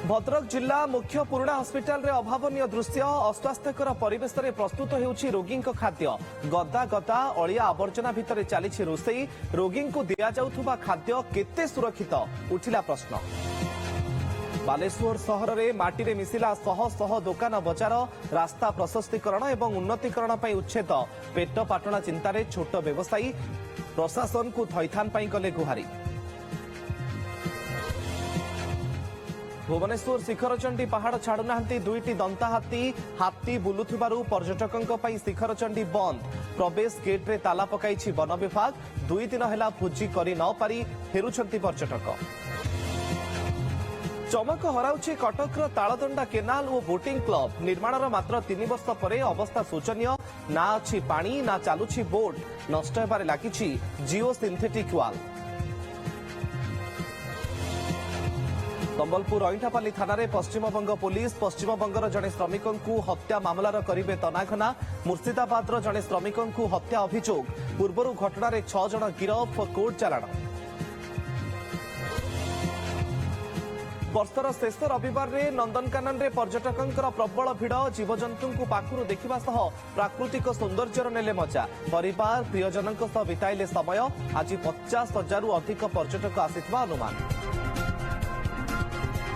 भद्रक जिला मुख्य पुराणा हस्पिटाल रे अभावनीय दृश्य अस्वास्थ्यकर परिवेश रे प्रस्तुत हेउछि रोगी खाद्य गदा गदा अलिया आवर्जना भितर चली रोषई रोगी को दिया जाउथुबा खाद्य केते सुरक्षित उठिला प्रश्न। बालेश्वर सहर में माटी रे मिसिला शह शह दुकान बजार रास्ता प्रशस्तीकरण एवं उन्नतीकरण पर उच्छेद पेट पाटणा चिंतार छोट व्यवसायी प्रशासन को थैथान कले गुहारी। भुवनेश्वर शिखरचंडी पहाड़ छाड़ुना दुईटी दंता हाथी बुलुथिबारु पर्यटकों शिखरचंडी बंद प्रवेश गेट रे ताला पकाई वन विभाग 2 दिन है भोजी करि न पारी फेरुछंती पर्यटक। चमक हराउछि कटकर तालदंडा केनाल और बोटिंग क्लब निर्माणर मात्र 3 वर्ष पर अवस्था शोचनीय ना अच्छी पानी ना चालुछि बोट नष्ट होबारे लागिछि जिओ सिंथेटिक वाल। संबलपुर अईंठापाली थाना रे पश्चिमबंग पुलिस पश्चिमबंगर जड़े श्रमिक हत्या मामलार करिबे तनाघना मुर्शिदाबाद जड़े श्रमिक हत्या अभियोग पूर्व घटना 6 जन गिरफ कोर्ट चालाण। वर्षर शेष रविवार रे नंदनकानन रे पर्यटकों प्रबल भिड़ जीवजंतु पाखुरु देखिबा सह प्राकृतिक सौंदर्यर नेले मजा परिवार प्रियजनों सह बिताइले समय आज 50,000 अधिक पर्यटक आसिथिबा अनुमान।